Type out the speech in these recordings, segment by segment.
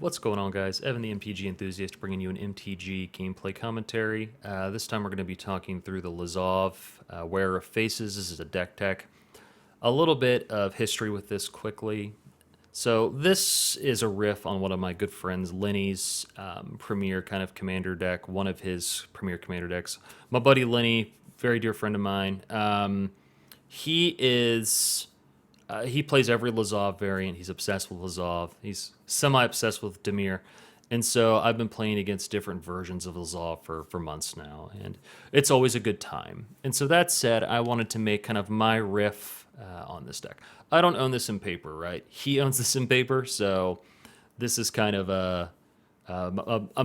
What's going on, guys? Evan the MTG Enthusiast bringing you an MTG gameplay commentary. This time we're going to be talking through the Lazav Wearer of Faces. This is a deck tech. A little bit of history with this quickly. So this is a riff on one of my good friends, Lenny's premier kind of commander deck, one of his premier commander decks. My buddy Lenny, very dear friend of mine, he plays every Lazav variant. He's obsessed with Lazav. He's semi-obsessed with Dimir. And so I've been playing against different versions of Lazav for months now, and it's always a good time. And so that said, I wanted to make kind of my riff on this deck. I don't own this in paper, right? He owns this in paper, so this is kind of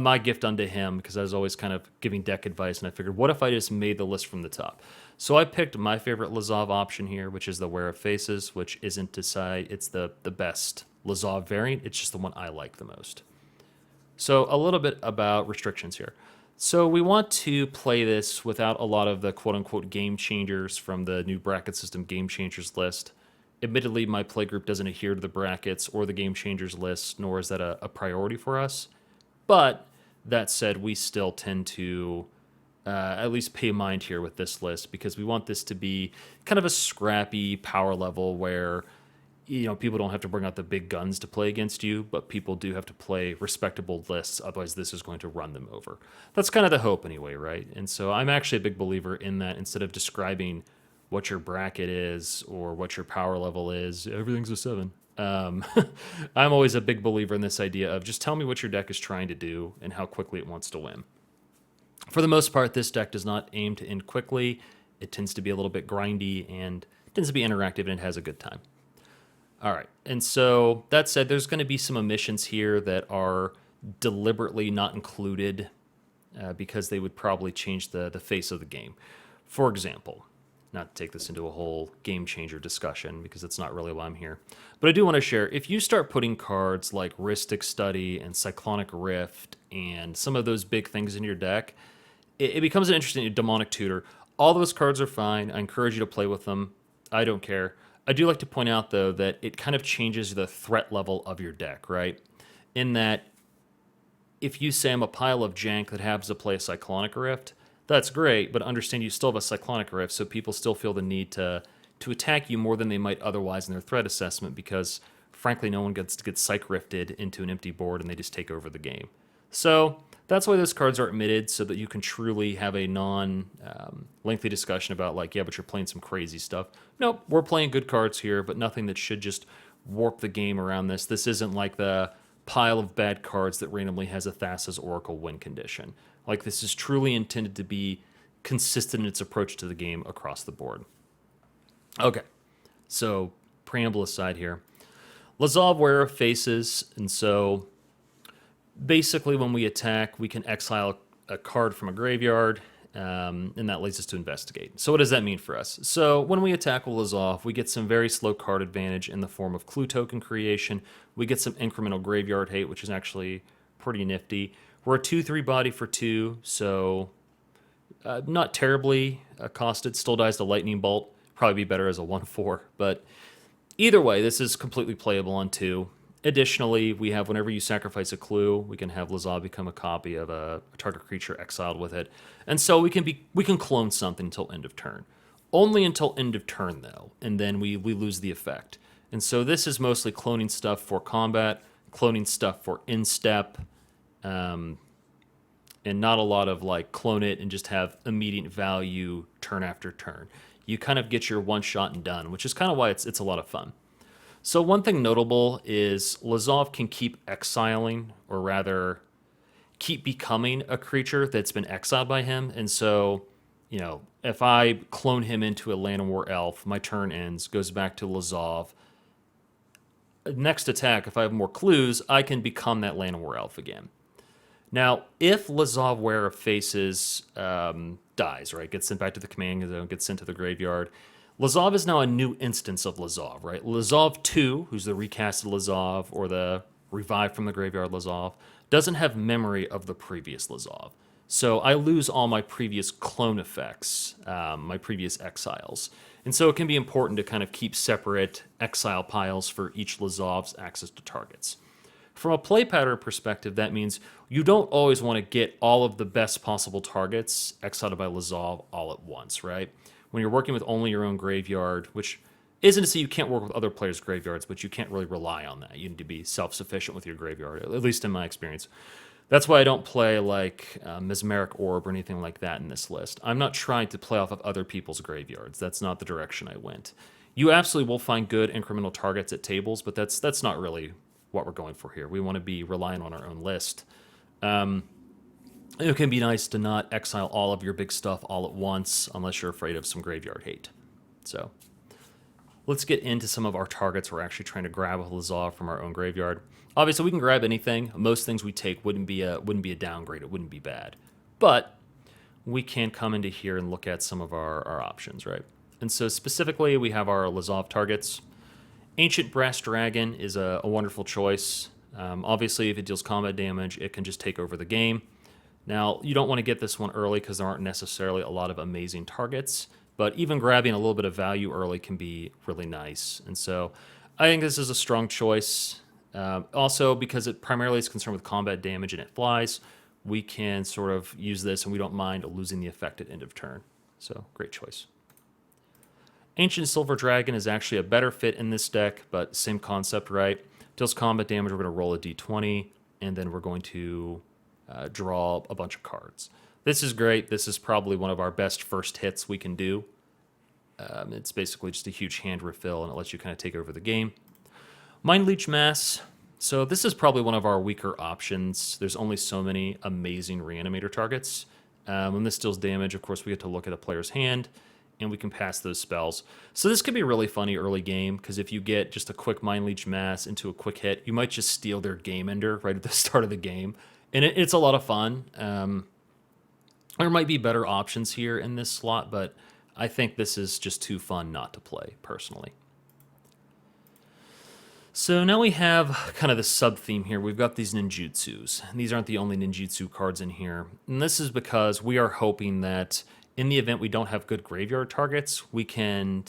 my gift unto him because I was always kind of giving deck advice, and I figured, what if I just made the list from the top? So I picked my favorite Lazav option here, which is the Wearer of Faces, which isn't to say it's the best Lazav variant. It's just the one I like the most. So a little bit about restrictions here. So we want to play this without a lot of the quote-unquote game changers from the new bracket system game changers list. Admittedly, my playgroup doesn't adhere to the brackets or the game changers list, nor is that a priority for us. But that said, we still tend to at least pay mind here with this list because we want this to be kind of a scrappy power level where people don't have to bring out the big guns to play against you, but people do have to play respectable lists. Otherwise, this is going to run them over. That's kind of the hope anyway, right? And so I'm actually a big believer in that. Instead of describing what your bracket is or what your power level is, everything's a 7. I'm always a big believer in this idea of just tell me what your deck is trying to do and how quickly it wants to win. For the most part, this deck does not aim to end quickly. It tends to be a little bit grindy and tends to be interactive, and it has a good time. All right, and so that said, there's going to be some omissions here that are deliberately not included because they would probably change the face of the game. For example, not to take this into a whole game changer discussion because it's not really why I'm here, but I do want to share, if you start putting cards like Rhystic Study and Cyclonic Rift and some of those big things in your deck, it becomes an interesting Demonic Tutor. All those cards are fine. I encourage you to play with them. I don't care. I do like to point out, though, that it kind of changes the threat level of your deck, right? In that, if you say I'm a pile of jank that happens to play a Cyclonic Rift, that's great, but understand you still have a Cyclonic Rift, so people still feel the need to attack you more than they might otherwise in their threat assessment because, frankly, no one gets Cyc Rifted into an empty board and they just take over the game. So that's why those cards are omitted, so that you can truly have a non-lengthy discussion about, like, yeah, but you're playing some crazy stuff. Nope, we're playing good cards here, but nothing that should just warp the game around this. This isn't like the pile of bad cards that randomly has a Thassa's Oracle win condition. Like, this is truly intended to be consistent in its approach to the game across the board. Okay, so preamble aside here. Lazav Wearer of Faces, and so basically, when we attack, we can exile a card from a graveyard, and that leads us to investigate. So what does that mean for us? So when we attack with Lazav, we get some very slow card advantage in the form of clue token creation. We get some incremental graveyard hate, which is actually pretty nifty. We're a 2/3 body for 2, so not terribly costed. Still dies to Lightning Bolt. Probably be better as a 1/4, but either way, this is completely playable on 2. Additionally, we have whenever you sacrifice a clue, we can have Lazav become a copy of a target creature exiled with it. And so we can clone something until end of turn. Only until end of turn, though, and then we lose the effect. And so this is mostly cloning stuff for combat, cloning stuff for instep, and not a lot of like clone it and just have immediate value turn after turn. You kind of get your one shot and done, which is kind of why it's a lot of fun. So one thing notable is Lazav can keep exiling, or rather keep becoming a creature that's been exiled by him. And so, if I clone him into a Llanowar Elf, my turn ends, goes back to Lazav. Next attack, if I have more clues, I can become that Llanowar Elf again. Now, if Lazav Wearer of Faces dies, right, gets sent back to the command zone, gets sent to the graveyard, Lazav is now a new instance of Lazav, right? Lazav 2, who's the recasted Lazav or the revived from the graveyard Lazav, doesn't have memory of the previous Lazav. So I lose all my previous clone effects, my previous exiles. And so it can be important to kind of keep separate exile piles for each Lazav's access to targets. From a play pattern perspective, that means you don't always want to get all of the best possible targets exiled by Lazav all at once, right? When you're working with only your own graveyard, which isn't to say you can't work with other players' graveyards, but you can't really rely on that. You need to be self-sufficient with your graveyard, at least in my experience. That's why I don't play like Mesmeric Orb or anything like that in this list. I'm not trying to play off of other people's graveyards. That's not the direction I went. You absolutely will find good incremental targets at tables, but that's not really what we're going for here. We want to be reliant on our own list. It can be nice to not exile all of your big stuff all at once unless you're afraid of some graveyard hate. So let's get into some of our targets we're actually trying to grab with Lazav from our own graveyard. Obviously, we can grab anything. Most things we take wouldn't be a downgrade. It wouldn't be bad. But we can come into here and look at some of our options, right? And so specifically, we have our Lazav targets. Ancient Brass Dragon is a wonderful choice. Obviously, if it deals combat damage, it can just take over the game. Now, you don't want to get this one early because there aren't necessarily a lot of amazing targets, but even grabbing a little bit of value early can be really nice. And so I think this is a strong choice. Also, because it primarily is concerned with combat damage and it flies, we can sort of use this and we don't mind losing the effect at end of turn. So, great choice. Ancient Silver Dragon is actually a better fit in this deck, but same concept, right? Deals combat damage, we're going to roll a d20, and then we're going to draw a bunch of cards. This is great. This is probably one of our best first hits we can do. It's basically just a huge hand refill, and it lets you kind of take over the game. Mind Leech Mass. So this is probably one of our weaker options. There's only so many amazing Reanimator targets. When this deals damage, of course, we get to look at a player's hand, and we can pass those spells. So this could be really funny early game, because if you get just a quick Mind Leech Mass into a quick hit, you might just steal their Game Ender right at the start of the game. And it's a lot of fun. There might be better options here in this slot, but I think this is just too fun not to play, personally. So now we have kind of the sub-theme here. We've got these ninjutsus. And these aren't the only ninjutsu cards in here. And this is because we are hoping that in the event we don't have good graveyard targets, we can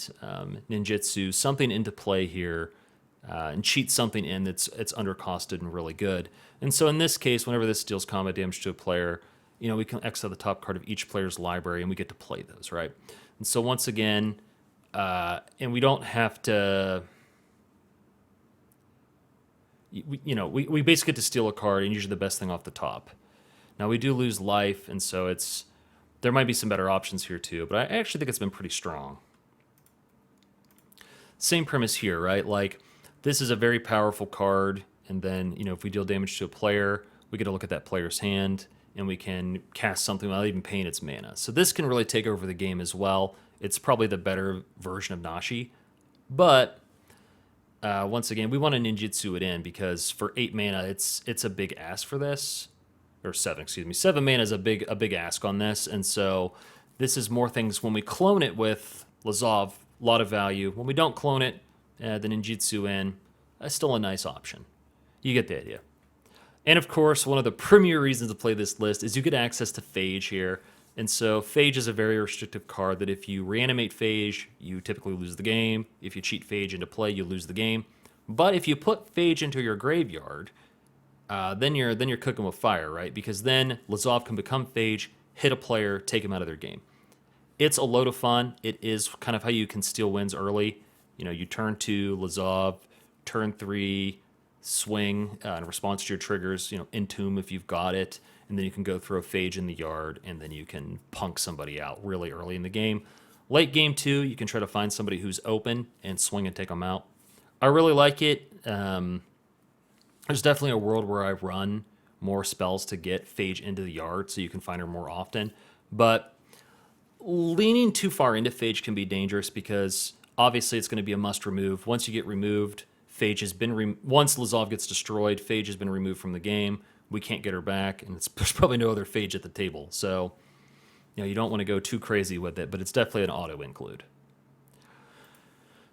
ninjutsu something into play here and cheat something in that's undercosted and really good. And so in this case, whenever this deals combat damage to a player, you know, we can exile the top card of each player's library and we get to play those, right? And so once again, and we don't have to, we basically get to steal a card and usually the best thing off the top. Now we do lose life, and so there might be some better options here too, but I actually think it's been pretty strong. Same premise here, right? Like, this is a very powerful card, and then, if we deal damage to a player, we get to look at that player's hand, and we can cast something without even paying its mana. So this can really take over the game as well. It's probably the better version of Nashi, but once again, we want to ninjutsu it in because for 8 mana, it's a big ask for this. Or 7, excuse me. 7 mana is a big ask on this, and so this is more things when we clone it with Lazav, a lot of value. When we don't clone it, the ninjutsu in, still a nice option. You get the idea. And of course, one of the premier reasons to play this list is you get access to Phage here. And so Phage is a very restrictive card that if you reanimate Phage, you typically lose the game. If you cheat Phage into play, you lose the game. But if you put Phage into your graveyard, then you're cooking with fire, right? Because then Lazav can become Phage, hit a player, take him out of their game. It's a load of fun. It is kind of how you can steal wins early. You turn 2, Lazav, turn 3, swing in response to your triggers, entomb if you've got it, and then you can go throw Phage in the yard, and then you can punk somebody out really early in the game. Late game 2, you can try to find somebody who's open and swing and take them out. I really like it. There's definitely a world where I run more spells to get Phage into the yard so you can find her more often. But leaning too far into Phage can be dangerous because obviously it's going to be a must remove. Once you get removed, Phage has been once Lazav gets destroyed, Phage has been removed from the game. We can't get her back, and there's probably no other Phage at the table. So, you don't want to go too crazy with it, but it's definitely an auto include.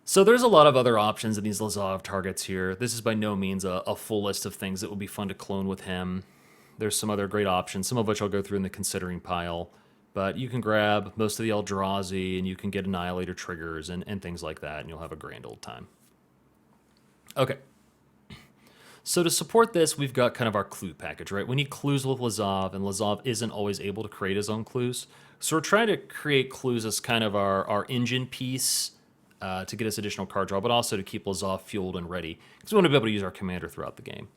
So there's a lot of other options in these Lazav targets here. This is by no means a full list of things that would be fun to clone with him. There's some other great options, some of which I'll go through in the considering pile. But you can grab most of the Eldrazi, and you can get Annihilator triggers and things like that, and you'll have a grand old time. Okay. So to support this, we've got kind of our clue package, right? We need clues with Lazav, and Lazav isn't always able to create his own clues. So we're trying to create clues as kind of our engine piece to get us additional card draw, but also to keep Lazav fueled and ready, because we want to be able to use our commander throughout the game.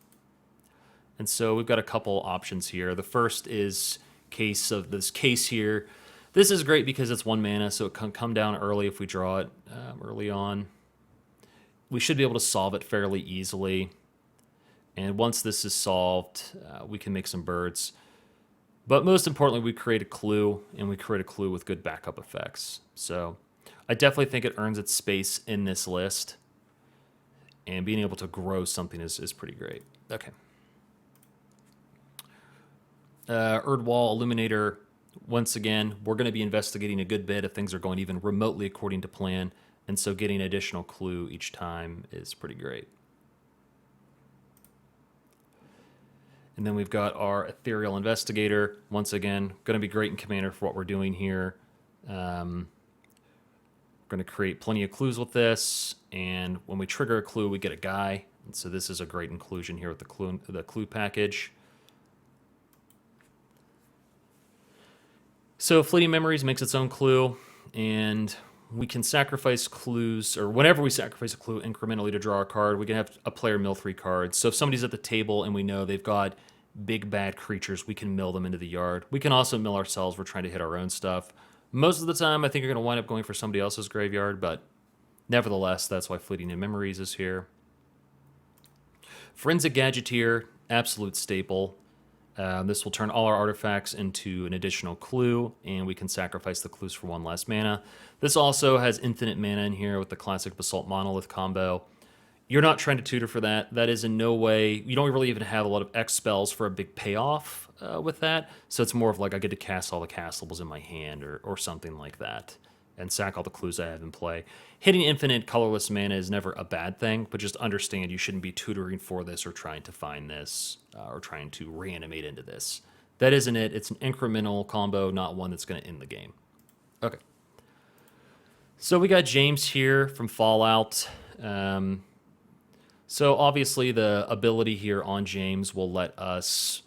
And so we've got a couple options here. The first is case of this case here. This is great because it's 1 mana, so it can come down early if we draw it early on. We should be able to solve it fairly easily. And once this is solved, we can make some birds. But most importantly, we create a clue, and we create a clue with good backup effects. So I definitely think it earns its space in this list. And being able to grow something is pretty great. Okay. Erdwall Illuminator. Once again, we're going to be investigating a good bit if things are going even remotely according to plan. And so getting an additional clue each time is pretty great. And then we've got our Ethereal Investigator. Once again, going to be great in Commander for what we're doing here. We're going to create plenty of clues with this. And when we trigger a clue, we get a guy. And so this is a great inclusion here with the clue package. So Fleeting Memories makes its own clue. And we can sacrifice clues, or whenever we sacrifice a clue incrementally to draw a card, we can have a player mill 3 cards. So if somebody's at the table and we know they've got big bad creatures, we can mill them into the yard. We can also mill ourselves. We're trying to hit our own stuff. Most of the time, I think you're going to wind up going for somebody else's graveyard, but nevertheless, that's why Fleeting Memories is here. Forensic Gadgeteer, absolute staple. This will turn all our artifacts into an additional clue, and we can sacrifice the clues for 1 less mana. This also has infinite mana in here with the classic Basalt Monolith combo. You're not trying to tutor for that. That is in no way... You don't really even have a lot of X spells for a big payoff with that, so it's more of like I get to cast all the castables in my hand or something like that and sack all the clues I have in play. Hitting infinite colorless mana is never a bad thing, but just understand you shouldn't be tutoring for this or trying to find this or trying to reanimate into this. That isn't it. It's an incremental combo, not one that's going to end the game. Okay. So we got James here from Fallout. So obviously the ability here on James will let us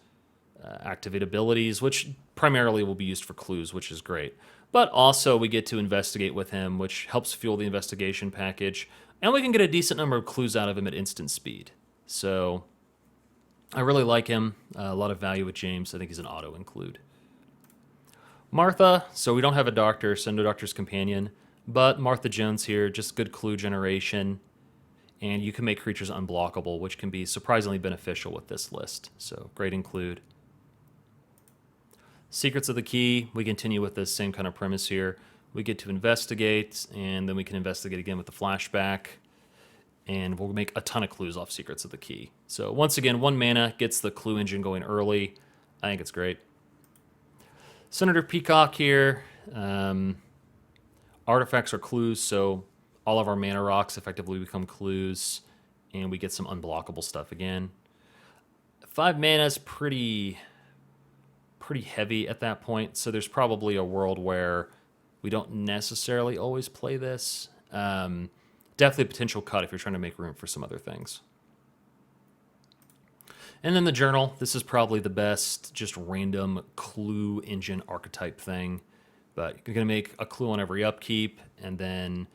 activate abilities, which primarily will be used for clues, which is great. But also we get to investigate with him, which helps fuel the investigation package. And we can get a decent number of clues out of him at instant speed. So I really like him. A lot of value with James. I think he's an auto-include. Martha. So we don't have a doctor, so no doctor's companion. But Martha Jones here, just good clue generation. And you can make creatures unblockable, which can be surprisingly beneficial with this list. So great include. Secrets of the Key, we continue with this same kind of premise here. We get to investigate, and then we can investigate again with the flashback. And we'll make a ton of clues off Secrets of the Key. So once again, 1 mana gets the clue engine going early. I think it's great. Senator Peacock here. Artifacts are clues, so all of our mana rocks effectively become clues, and we get some unblockable stuff again. 5 mana is pretty heavy at that point, so there's probably a world where we don't necessarily always play this. Definitely a potential cut if you're trying to make room for some other things. And then the journal. This is probably the best just random clue engine archetype thing, but you're going to make a clue on every upkeep, and then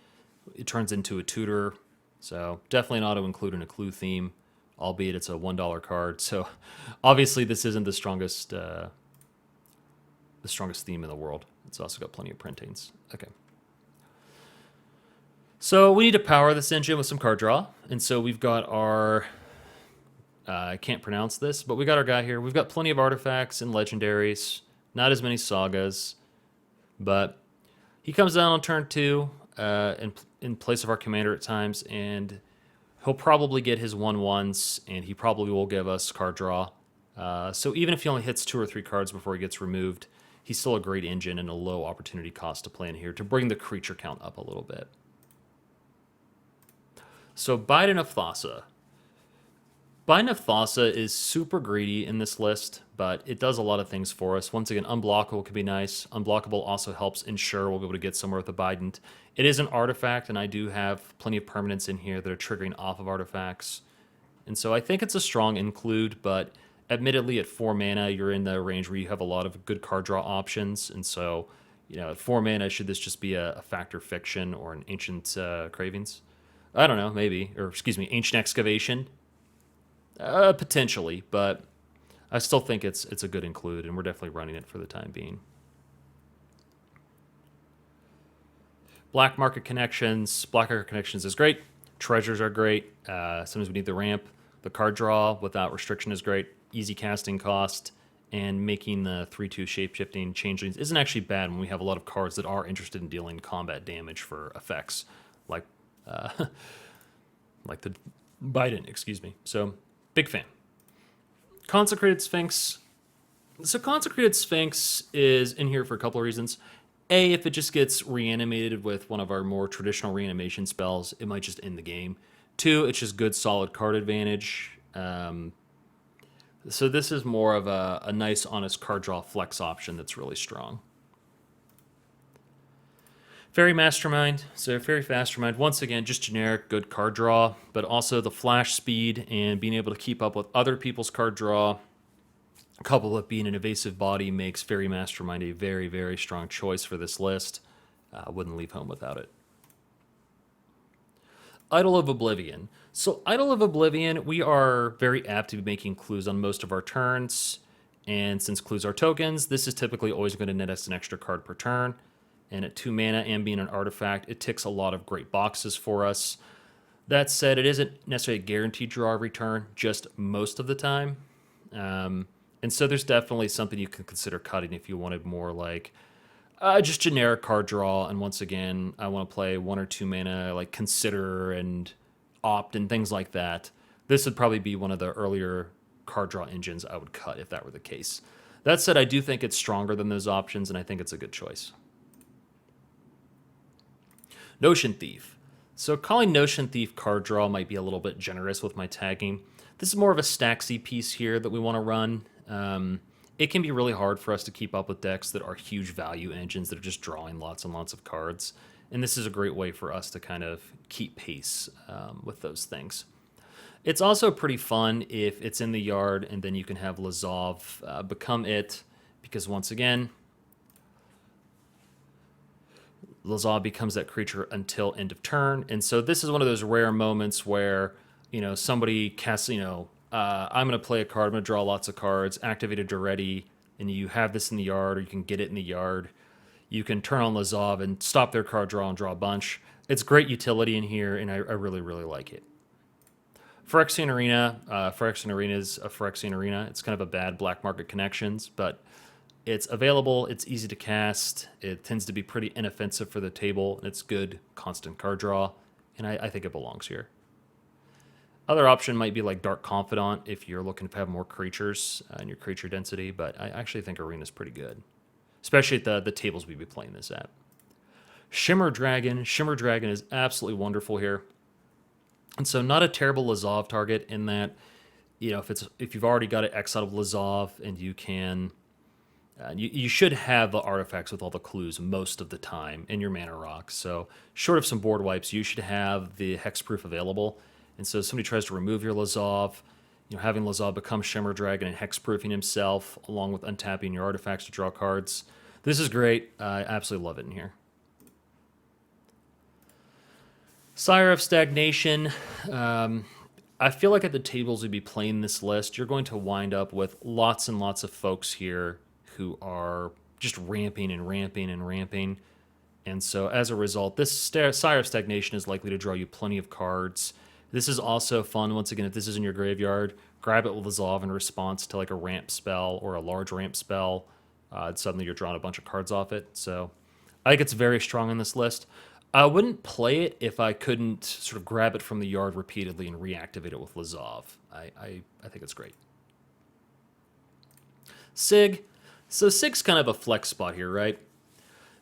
it turns into a tutor. So definitely an auto-include in a clue theme, albeit it's a $1 card. So obviously this isn't the strongest theme in the world. It's also got plenty of printings. Okay. So we need to power this engine with some card draw. And so we've got our... I can't pronounce this, but we got our guy here. We've got plenty of artifacts and legendaries. Not as many sagas. But he comes down on turn 2 in place of our commander at times. And he'll probably get his 1/1s. And he probably will give us card draw. So even if he only hits 2 or 3 cards before he gets removed, he's still a great engine and a low opportunity cost to play in here to bring the creature count up a little bit. So Biden of Thassa. Biden of Thassa is super greedy in this list, but it does a lot of things for us. Once again, unblockable could be nice. Unblockable also helps ensure we'll be able to get somewhere with the Biden. It is an artifact, and I do have plenty of permanents in here that are triggering off of artifacts. And so I think it's a strong include, but admittedly at 4 mana, you're in the range where you have a lot of good card draw options. And so, at 4 mana, should this just be a Fact or Fiction or an Ancient Cravings? I don't know, maybe. Or, excuse me, Ancient Excavation? Potentially, but I still think it's a good include, and we're definitely running it for the time being. Black Market Connections. Black Market Connections is great. Treasures are great. Sometimes we need the ramp. The card draw without restriction is great. Easy casting cost. And making the 3/2 shape-shifting changelings isn't actually bad when we have a lot of cards that are interested in dealing combat damage for effects, like like the Biden, excuse me. So, big fan. Consecrated Sphinx. So Consecrated Sphinx is in here for a couple of reasons. A, if it just gets reanimated with one of our more traditional reanimation spells, it might just end the game. Two, it's just good, solid card advantage. So this is more of a nice, honest card draw flex option that's really strong. Fairy Mastermind. So Fairy Mastermind, once again, just generic, good card draw, but also the flash speed and being able to keep up with other people's card draw, coupled with being an evasive body, makes Fairy Mastermind a very, very strong choice for this list. Wouldn't leave home without it. Idol of Oblivion. So Idol of Oblivion, we are very apt to be making clues on most of our turns. And since clues are tokens, this is typically always going to net us an extra card per turn. And at 2 mana and being an artifact, it ticks a lot of great boxes for us. That said, it isn't necessarily a guaranteed draw every turn, just most of the time. And so there's definitely something you can consider cutting if you wanted more like just generic card draw. And once again, I want to play 1 or 2 mana, like Consider and Opt and things like that. This would probably be one of the earlier card draw engines I would cut if that were the case. That said, I do think it's stronger than those options, and I think it's a good choice. Notion Thief. So calling Notion Thief card draw might be a little bit generous with my tagging. This is more of a Staxy piece here that we want to run. It can be really hard for us to keep up with decks that are huge value engines that are just drawing lots and lots of cards. And this is a great way for us to kind of keep pace with those things. It's also pretty fun if it's in the yard and then you can have Lazav become it, because once again, Lazav becomes that creature until end of turn. And so this is one of those rare moments where, somebody casts, I'm going to play a card, I'm going to draw lots of cards, activated already, and you have this in the yard, or you can get it in the yard. You can turn on Lazav and stop their card draw and draw a bunch. It's great utility in here, and I really, really like it. Phyrexian Arena. Phyrexian Arena is a Phyrexian Arena. It's kind of a bad black market connections, but it's available, it's easy to cast, it tends to be pretty inoffensive for the table, and it's good, constant card draw, and I think it belongs here. Other option might be like Dark Confidant if you're looking to have more creatures in your creature density, but I actually think Arena's pretty good, especially at the tables we'd be playing this at. Shimmer Dragon. Shimmer Dragon is absolutely wonderful here. And so not a terrible Lazav target in that, if you've already got it X out of Lazav and you can... you should have the artifacts with all the clues most of the time in your mana rocks. So short of some board wipes, you should have the hexproof available. And so if somebody tries to remove your Lazav, having Lazav become Shimmer Dragon and hexproofing himself along with untapping your artifacts to draw cards. This is great. I absolutely love it in here. Sire of Stagnation. I feel like at the tables we'd be playing this list, you're going to wind up with lots and lots of folks here who are just ramping and ramping and ramping. And so as a result, this Sire of Stagnation is likely to draw you plenty of cards. This is also fun, once again, if this is in your graveyard, grab it with Lazav in response to like a ramp spell or a large ramp spell. Suddenly you're drawing a bunch of cards off it. So I think it's very strong on this list. I wouldn't play it if I couldn't sort of grab it from the yard repeatedly and reactivate it with Lazav. I think it's great. Sig. So Sig's kind of a flex spot here, right?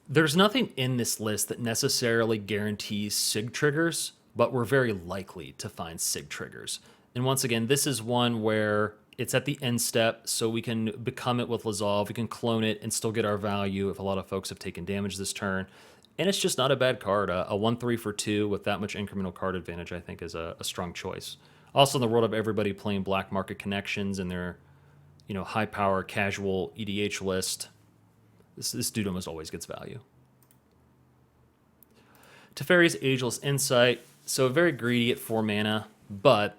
There's nothing in this list that necessarily guarantees Sig triggers, but we're very likely to find Sig triggers. And once again, this is one where it's at the end step, so we can become it with Lazav, we can clone it and still get our value if a lot of folks have taken damage this turn. And it's just not a bad card. A 1/3 for 2 with that much incremental card advantage, I think, is a strong choice. Also, in the world of everybody playing Black Market Connections and their, high power casual EDH list, this dude almost always gets value. Teferi's Ageless Insight, so very greedy at 4 mana, but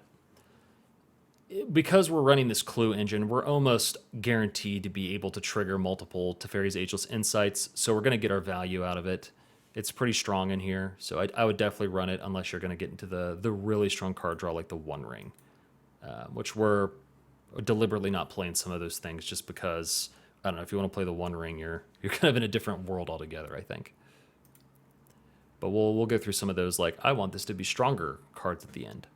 because we're running this clue engine, we're almost guaranteed to be able to trigger multiple Teferi's Ageless Insights, so we're going to get our value out of it. It's pretty strong in here, so I would definitely run it unless you're going to get into the really strong card draw like the One Ring, which we're deliberately not playing some of those things just because, I don't know, if you want to play the One Ring, you're kind of in a different world altogether, I think. But we'll go through some of those, like, I want this to be stronger cards at the end.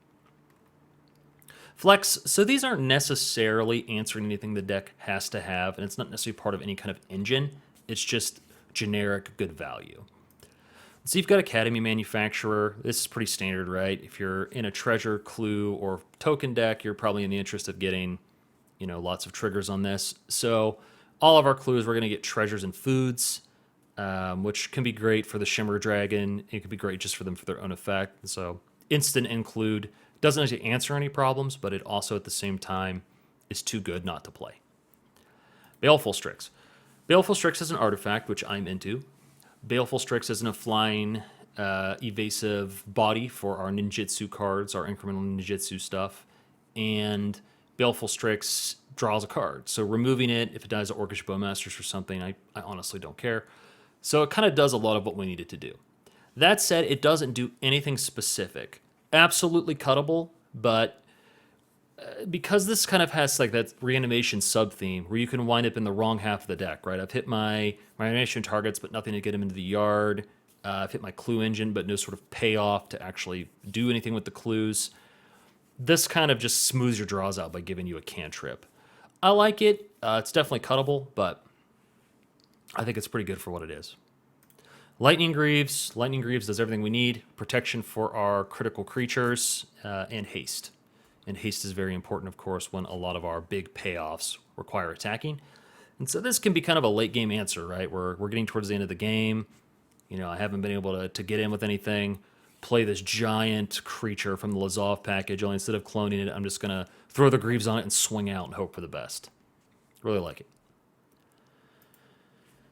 Flex, so these aren't necessarily answering anything the deck has to have, and it's not necessarily part of any kind of engine. It's just generic good value. So you've got Academy Manufacturer. This is pretty standard, right? If you're in a treasure, clue, or token deck, you're probably in the interest of getting, lots of triggers on this. So all of our clues, we're going to get treasures and foods, which can be great for the Shimmer Dragon. It could be great just for them for their own effect. So instant include doesn't actually answer any problems, but it also at the same time is too good not to play. Baleful Strix. Baleful Strix is an artifact, which I'm into. Baleful Strix isn't a flying, evasive body for our ninjutsu cards, our incremental ninjutsu stuff. And Baleful Strix draws a card. So removing it, if it dies to Orcish Bowmasters or something, I honestly don't care. So it kind of does a lot of what we need it to do. That said, it doesn't do anything specific. Absolutely cuttable, but because this kind of has like that reanimation sub-theme where you can wind up in the wrong half of the deck, right? I've hit my reanimation targets, but nothing to get them into the yard. I've hit my clue engine, but no sort of payoff to actually do anything with the clues. This kind of just smooths your draws out by giving you a cantrip. I like it. It's definitely cuttable, but I think it's pretty good for what it is. Lightning Greaves. Lightning Greaves does everything we need. Protection for our critical creatures, and haste. And haste is very important, of course, when a lot of our big payoffs require attacking. And so this can be kind of a late game answer, right? We're getting towards the end of the game. I haven't been able to get in with anything. Play this giant creature from the Lazav package, only instead of cloning it, I'm just going to throw the Greaves on it and swing out and hope for the best. Really like it.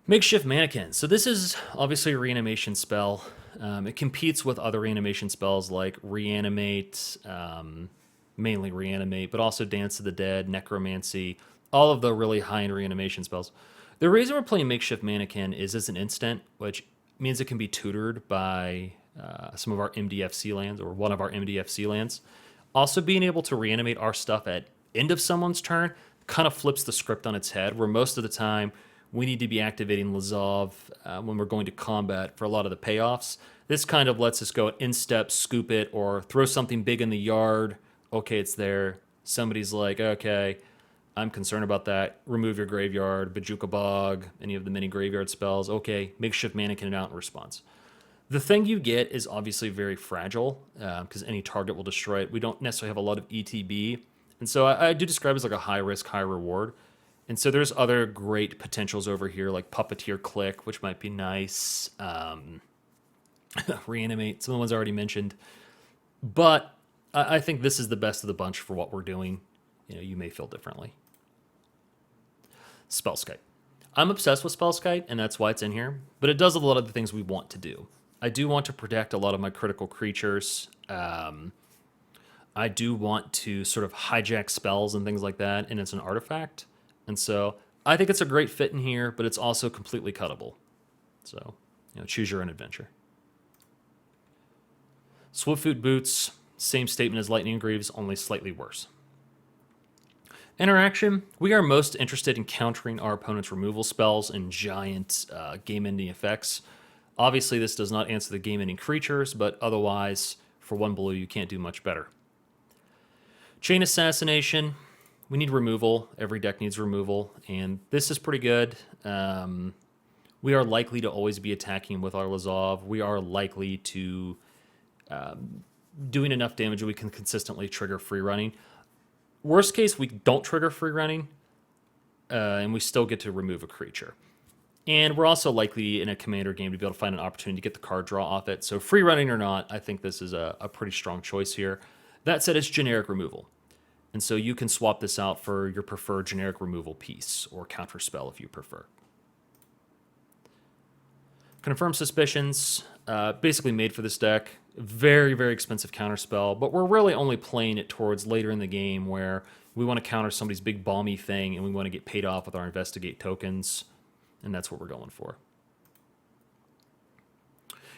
Makeshift Mannequin. So this is obviously a reanimation spell. It competes with other reanimation spells like Reanimate, mainly Reanimate, but also Dance of the Dead, Necromancy, all of the really high-end reanimation spells. The reason we're playing Makeshift Mannequin is it's an instant, which means it can be tutored by some of our MDFC lands or one of our MDFC lands. Also, being able to reanimate our stuff at end of someone's turn kind of flips the script on its head, where most of the time we need to be activating Lazav when we're going to combat for a lot of the payoffs. This kind of lets us go in step, scoop it, or throw something big in the yard. Okay, it's there. Somebody's like, okay, I'm concerned about that. Remove your graveyard, Bajuka Bog, any of the mini graveyard spells. Okay, Makeshift Mannequin it out in response. The thing you get is obviously very fragile because any target will destroy it. We don't necessarily have a lot of ETB. And so I do describe it as like a high risk, high reward. And so there's other great potentials over here, like Puppeteer Click, which might be nice. Reanimate, some of the ones I already mentioned. But I think this is the best of the bunch for what we're doing. You may feel differently. Spellskite. I'm obsessed with Spellskite, and that's why it's in here. But it does a lot of the things we want to do. I do want to protect a lot of my critical creatures. I do want to sort of hijack spells and things like that, and it's an artifact. And so I think it's a great fit in here, but it's also completely cuttable. So, choose your own adventure. Swiftfoot Boots, same statement as Lightning Greaves, only slightly worse. Interaction. We are most interested in countering our opponent's removal spells and giant game-ending effects. Obviously, this does not answer the game-ending creatures, but otherwise, for 1 blue, you can't do much better. Chain Assassination. We need removal. Every deck needs removal, and this is pretty good. We are likely to always be attacking with our Lazav. We are likely to doing enough damage that we can consistently trigger free running. Worst case, we don't trigger free running, and we still get to remove a creature. And we're also likely in a commander game to be able to find an opportunity to get the card draw off it. So free running or not, I think this is a pretty strong choice here. That said, it's generic removal. And so you can swap this out for your preferred generic removal piece or counter spell if you prefer. Confirm Suspicions, basically made for this deck. Very, very expensive counter spell, but we're really only playing it towards later in the game where we want to counter somebody's big balmy thing and we want to get paid off with our Investigate tokens, and that's what we're going for.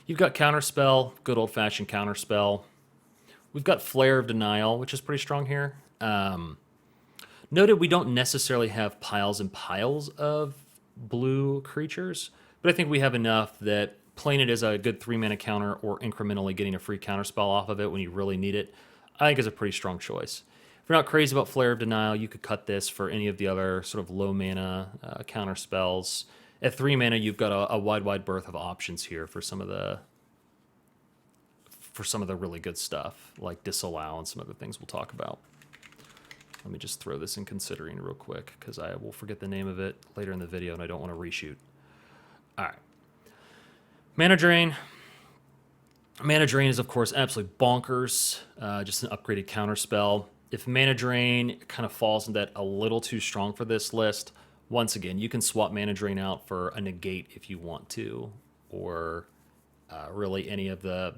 You've got Counterspell, good old-fashioned Counterspell. We've got Flare of Denial, which is pretty strong here. Noted we don't necessarily have piles and piles of blue creatures, but I think we have enough that playing it as a good 3-mana counter or incrementally getting a free Counterspell off of it when you really need it, I think is a pretty strong choice. If you're not crazy about Flare of Denial, you could cut this for any of the other sort of low-mana counter spells. At 3 mana, you've got a wide berth of options here for some of the really good stuff, like Disallow and some other things we'll talk about. Let me just throw this in considering real quick, because I will forget the name of it later in the video, and I don't want to reshoot. All right. Mana Drain. Mana Drain is, of course, absolutely bonkers. Just an upgraded counter spell. If Mana Drain kind of falls into that a little too strong for this list, once again, you can swap Mana Drain out for a Negate if you want to, or really any of the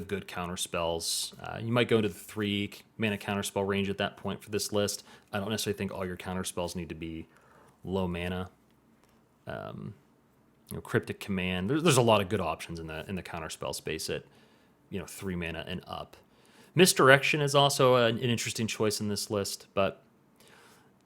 good counter spells. You might go into the 3 mana counter spell range at that point for this list. I don't necessarily think all your counter spells need to be low mana. Cryptic Command. There's a lot of good options in the counter spell space at 3 mana and up. Misdirection is also an interesting choice in this list, but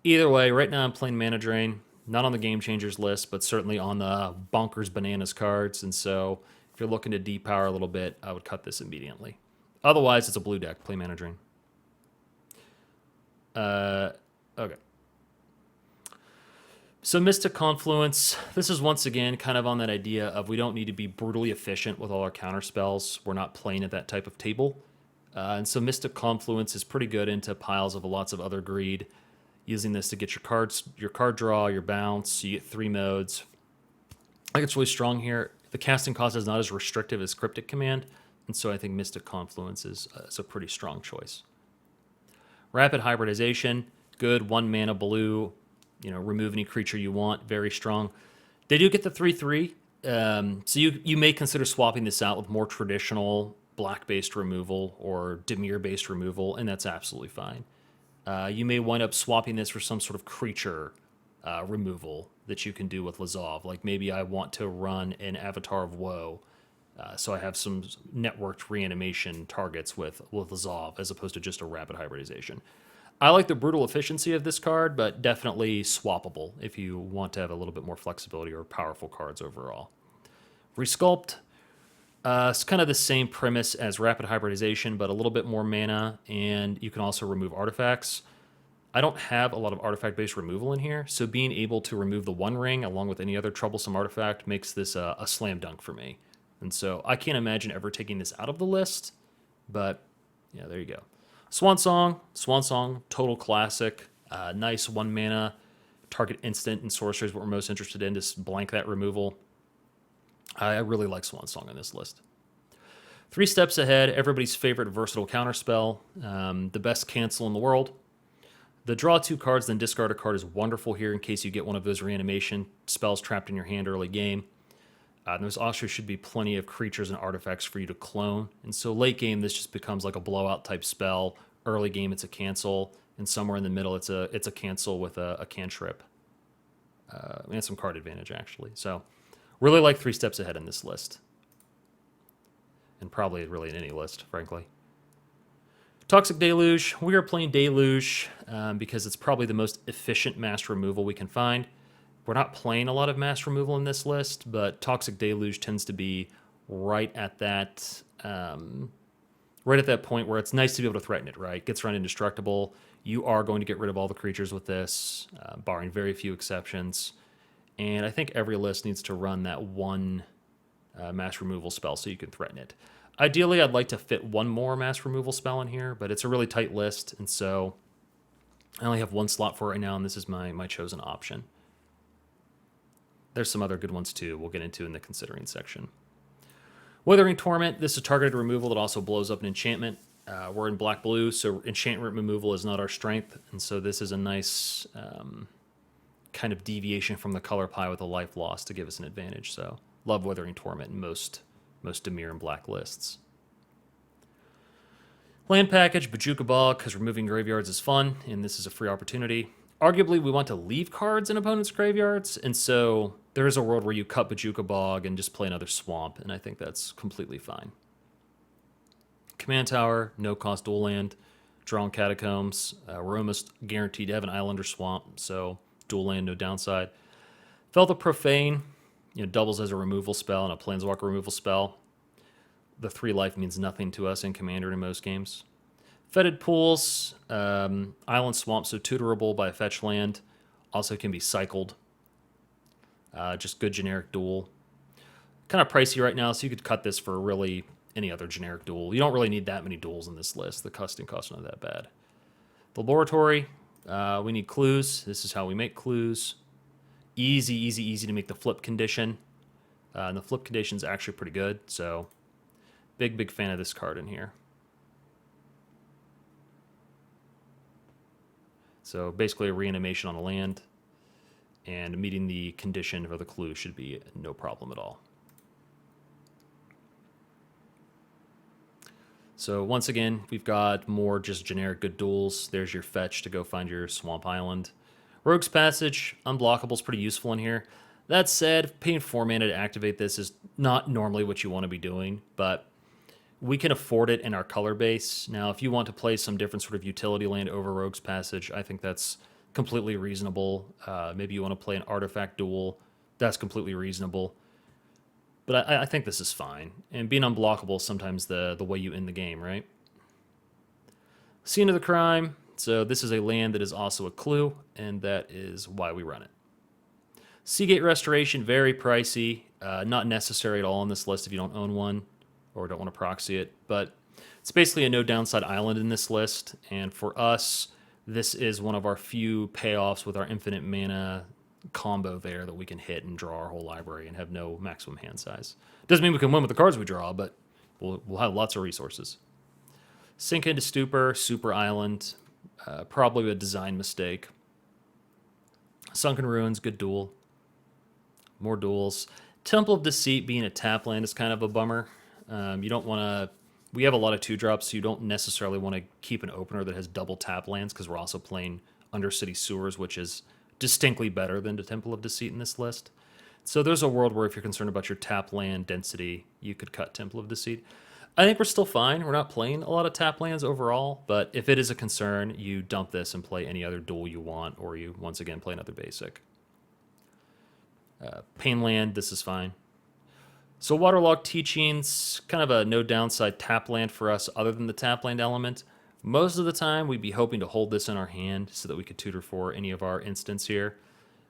either way, right now I'm playing Mana Drain. Not on the Game Changers list, but certainly on the Bonkers Bananas cards, and so if you're looking to depower a little bit, I would cut this immediately. Otherwise, it's a blue deck. Play Mana Drain. Okay. So Mystic Confluence, this is once again kind of on that idea of we don't need to be brutally efficient with all our counter spells. We're not playing at that type of table. And so Mystic Confluence is pretty good into piles of lots of other greed. Using this to get your card draw, your bounce, you get 3 modes. I think it's really strong here. The casting cost is not as restrictive as Cryptic Command, and so I think Mystic Confluence is a pretty strong choice. Rapid Hybridization, good 1 mana blue, remove any creature you want, very strong. They do get the 3/3, so you may consider swapping this out with more traditional black-based removal or Dimir-based removal, and that's absolutely fine. You may wind up swapping this for some sort of creature removal that you can do with Lazav. Like maybe I want to run an Avatar of Woe, so I have some networked reanimation targets with Lazav as opposed to just a rapid hybridization. I like the brutal efficiency of this card, but definitely swappable if you want to have a little bit more flexibility or powerful cards overall. Resculpt. It's kind of the same premise as Rapid Hybridization, but a little bit more mana, and you can also remove artifacts. I don't have a lot of artifact-based removal in here, so being able to remove the One Ring along with any other troublesome artifact makes this a slam dunk for me. And so I can't imagine ever taking this out of the list, but yeah, there you go. Swan Song, total classic. Nice 1 mana, target instant and sorcery is what we're most interested in, just blank that removal. I really like Swan Song on this list. 3 Steps Ahead, everybody's favorite versatile counterspell, the best cancel in the world. The draw 2 cards, then discard a card is wonderful here in case you get one of those reanimation spells trapped in your hand early game. There's also should be plenty of creatures and artifacts for you to clone. And so late game, this just becomes like a blowout type spell. Early game, it's a cancel. And somewhere in the middle, it's a cancel with a cantrip. And some card advantage, actually. So really like 3 Steps Ahead in this list. And probably really in any list, frankly. Toxic Deluge. We are playing Deluge because it's probably the most efficient mass removal we can find. We're not playing a lot of mass removal in this list, but Toxic Deluge tends to be right at that point where it's nice to be able to threaten it, right? Gets around indestructible. You are going to get rid of all the creatures with this, barring very few exceptions. And I think every list needs to run that one mass removal spell so you can threaten it. Ideally, I'd like to fit one more mass removal spell in here, but it's a really tight list, and so I only have 1 slot for it right now, and this is my chosen option. There's some other good ones too we'll get into in the considering section. Withering Torment, this is targeted removal that also blows up an enchantment. We're in black-blue, so enchantment removal is not our strength, and so this is a nice kind of deviation from the color pie with a life loss to give us an advantage. So love Withering Torment in most Dimir and black lists. Land package, Bojuka Bog, because removing graveyards is fun, and this is a free opportunity. Arguably, we want to leave cards in opponents' graveyards, and so there is a world where you cut Bojuka Bog and just play another swamp, and I think that's completely fine. Command Tower, no-cost dual land, Drawn Catacombs. We're almost guaranteed to have an island or swamp, so dual land, no downside. Felt of Profane, doubles as a removal spell and a Planeswalker removal spell. The 3 life means nothing to us in Commander in most games. Fetid Pools, Island Swamp, so tutorable by a fetch land. Also can be cycled. Just good generic duel. Kind of pricey right now, so you could cut this for really any other generic duel. You don't really need that many duels in this list. The costing cost not that bad. The Laboratory, we need clues. This is how we make clues. Easy to make the flip condition. And the flip condition is actually pretty good, so big fan of this card in here. So basically a reanimation on a land, and meeting the condition for the clue should be no problem at all. So once again, we've got more just generic good duels. There's your fetch to go find your Swamp Island. Rogue's Passage, unblockable is pretty useful in here. That said, paying 4 mana to activate this is not normally what you want to be doing, but we can afford it in our color base. Now, if you want to play some different sort of utility land over Rogue's Passage, I think that's completely reasonable. Maybe you want to play an artifact duel. That's completely reasonable. But I think this is fine. And being unblockable is sometimes the way you end the game, right? Scene of the Crime. So this is a land that is also a clue, and that is why we run it. Seagate Restoration, very pricey. Not necessary at all on this list if you don't own one or don't want to proxy it. But it's basically a no downside island in this list. And for us, this is one of our few payoffs with our infinite mana combo there that we can hit and draw our whole library and have no maximum hand size. Doesn't mean we can win with the cards we draw, but we'll have lots of resources. Sink into Stupor, Super Island, probably a design mistake. Sunken Ruins, good duel. More duels. Temple of Deceit being a tap land is kind of a bummer. You don't want to... We have a lot of 2-drops, so you don't necessarily want to keep an opener that has double tap lands, because we're also playing Undercity Sewers, which is distinctly better than the Temple of Deceit in this list. So there's a world where if you're concerned about your tap land density, you could cut Temple of Deceit. I think we're still fine. We're not playing a lot of tap lands overall, but if it is a concern, you dump this and play any other duel you want, or you, once again, play another basic. Painland, this is fine. So Waterlogged Teachings, kind of a no downside tap land for us other than the tap land element. Most of the time, we'd be hoping to hold this in our hand so that we could tutor for any of our instants here.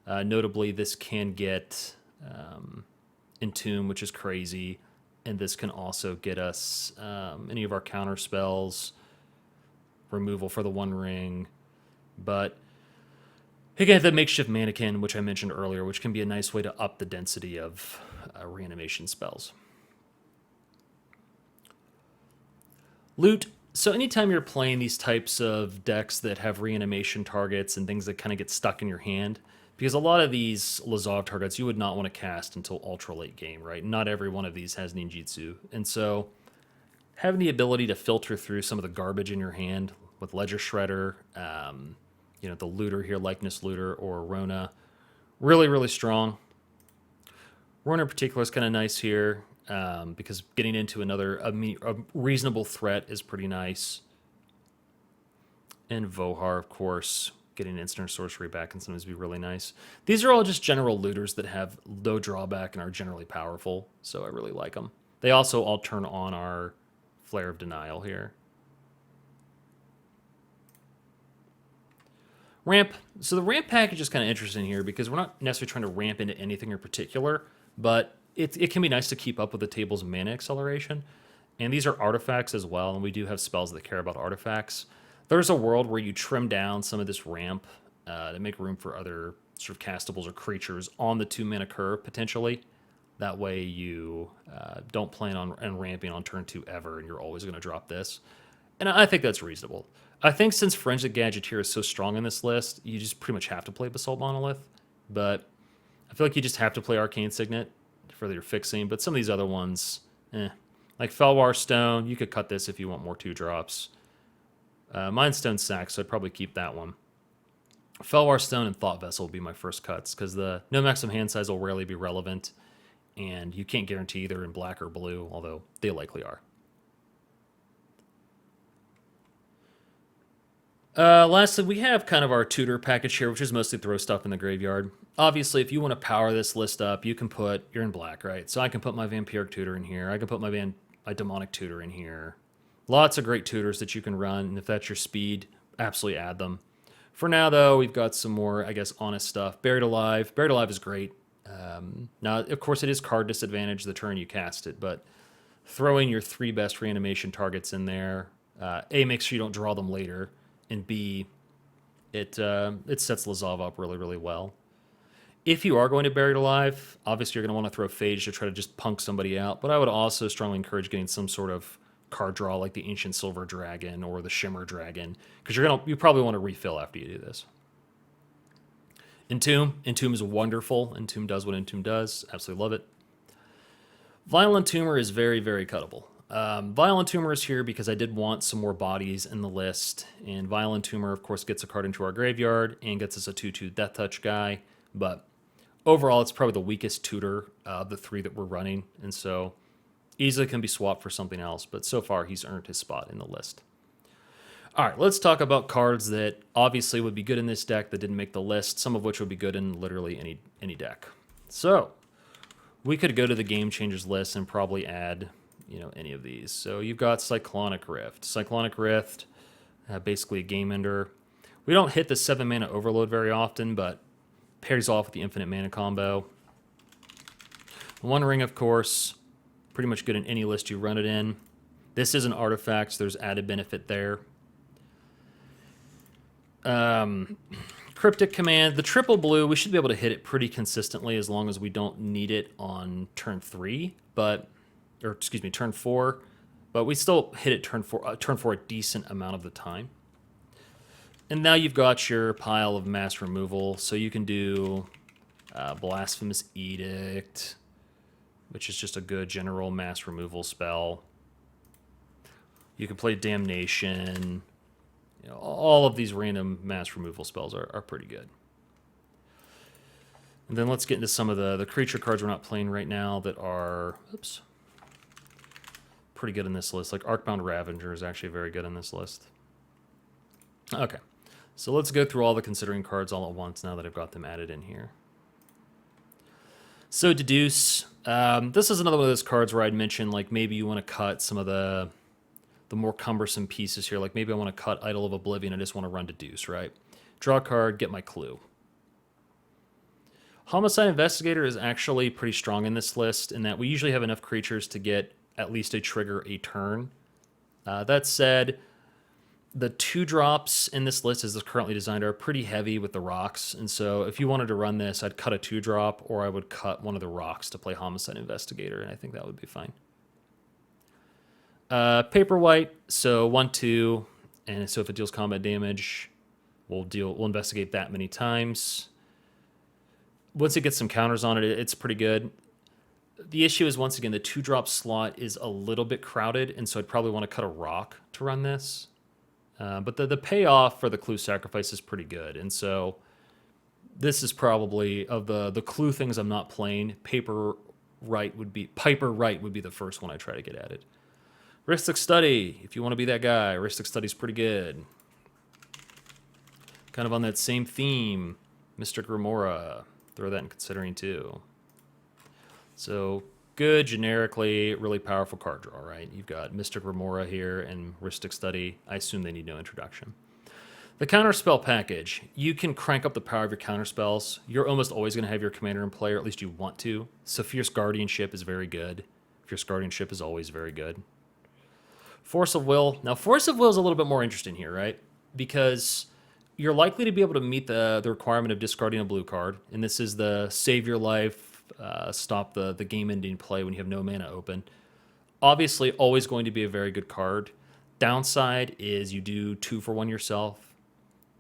Notably, this can get Entomb, which is crazy, and this can also get us any of our counter spells, removal for the One Ring, but again, the Makeshift Mannequin, which I mentioned earlier, which can be a nice way to up the density of reanimation spells. Loot. So anytime you're playing these types of decks that have reanimation targets and things that kind of get stuck in your hand, because a lot of these Lazav targets you would not want to cast until ultra late game, right? Not every one of these has ninjutsu. And so having the ability to filter through some of the garbage in your hand with Ledger Shredder, the Looter here, Likeness Looter, or Rona, really strong. Rona in particular is kind of nice here. Because getting into a reasonable threat is pretty nice. And Vohar, of course, getting instant sorcery back can sometimes be really nice. These are all just general looters that have low drawback and are generally powerful, so I really like them. They also all turn on our Flare of Denial here. Ramp. So the ramp package is kind of interesting here because we're not necessarily trying to ramp into anything in particular, but it can be nice to keep up with the table's mana acceleration. And these are artifacts as well, and we do have spells that care about artifacts. There's a world where you trim down some of this ramp to make room for other sort of castables or creatures on the 2-mana curve, potentially. That way you don't plan on ramping on turn 2 ever, and you're always going to drop this. And I think that's reasonable. I think since Forensic Gadgeteer is so strong in this list, you just pretty much have to play Basalt Monolith. But I feel like you just have to play Arcane Signet for your fixing. But some of these other ones, like Felwar Stone, you could cut this if you want more 2-drops. Mind Stone Sack, so I'd probably keep that one. Felwar Stone and Thought Vessel will be my first cuts, because the no maximum hand size will rarely be relevant, and you can't guarantee either in black or blue, although they likely are. Lastly, we have kind of our tutor package here, which is mostly throw stuff in the graveyard. Obviously, if you want to power this list up, you can put, you're in black, right? So I can put my Vampiric Tutor in here. I can put my Demonic Tutor in here. Lots of great tutors that you can run, and if that's your speed, absolutely add them. For now, though, we've got some more, I guess, honest stuff. Buried Alive. Buried Alive is great. Now, of course, it is card disadvantage the turn you cast it, but throwing your 3 best reanimation targets in there, A, makes sure you don't draw them later, and B, it sets Lazav up really, really well. If you are going to Buried Alive, obviously you're going to want to throw Phage to try to just punk somebody out, but I would also strongly encourage getting some sort of card draw like the Ancient Silver Dragon or the Shimmer Dragon, because you probably want to refill after you do this. Entomb is wonderful. Entomb does what Entomb does. Absolutely love it. Violent Tumor is very, very cuttable. Violent Tumor is here because I did want some more bodies in the list, and Violent Tumor, of course, gets a card into our graveyard and gets us a 2/2 Death Touch guy, but overall, it's probably the weakest tutor of the 3 that we're running, and so easily can be swapped for something else, but so far he's earned his spot in the list. All right, let's talk about cards that obviously would be good in this deck that didn't make the list, some of which would be good in literally any deck. So we could go to the Game Changers list and probably add, any of these. So you've got Cyclonic Rift. Cyclonic Rift, basically a game ender. We don't hit the 7-mana overload very often, but pairs off with the infinite mana combo. One Ring, of course, pretty much good in any list you run it in. This is an artifact, so there's added benefit there. Cryptic Command, the triple blue, we should be able to hit it pretty consistently as long as we don't need it on turn 3, turn 4, but we still hit it turn 4 a decent amount of the time. And now you've got your pile of mass removal, so you can do Blasphemous Edict, which is just a good general mass removal spell. You can play Damnation. All of these random mass removal spells are pretty good. And then let's get into some of the creature cards we're not playing right now that are pretty good in this list. Like Arcbound Ravager is actually very good in this list. Okay, so let's go through all the considering cards all at once now that I've got them added in here. So Deduce, this is another one of those cards where I'd mention like maybe you want to cut some of the more cumbersome pieces here. Like maybe I want to cut Idol of Oblivion. I just want to run Deduce, right? Draw a card, get my clue. Homicide Investigator is actually pretty strong in this list in that we usually have enough creatures to get at least a trigger a turn. That said, the 2-drops in this list as it's currently designed are pretty heavy with the rocks, and so if you wanted to run this, I'd cut a 2-drop or I would cut one of the rocks to play Homicide Investigator, and I think that would be fine. Paper White, so 1/2, and so if it deals combat damage, we'll investigate that many times. Once it gets some counters on it, it's pretty good. The issue is, once again, the 2-drop slot is a little bit crowded, and so I'd probably want to cut a rock to run this. But the payoff for the clue sacrifice is pretty good, and so this is probably, of the clue things I'm not playing, Piper Right would be the first one I try to get added. Rhystic Study, if you want to be that guy, Rhystic Study's pretty good. Kind of on that same theme, Mystic Remora, throw that in considering too. So good, generically, really powerful card draw, right? You've got Mystic Remora here and Rhystic Study. I assume they need no introduction. The Counterspell package. You can crank up the power of your counterspells. You're almost always going to have your commander in play, or at least you want to. So Fierce Guardianship is very good. Fierce Guardianship is always very good. Force of Will. Now, Force of Will is a little bit more interesting here, right? Because you're likely to be able to meet the requirement of discarding a blue card, and this is the save your life, stop the game-ending play when you have no mana open. Obviously, always going to be a very good card. Downside is you do 2-for-1 yourself,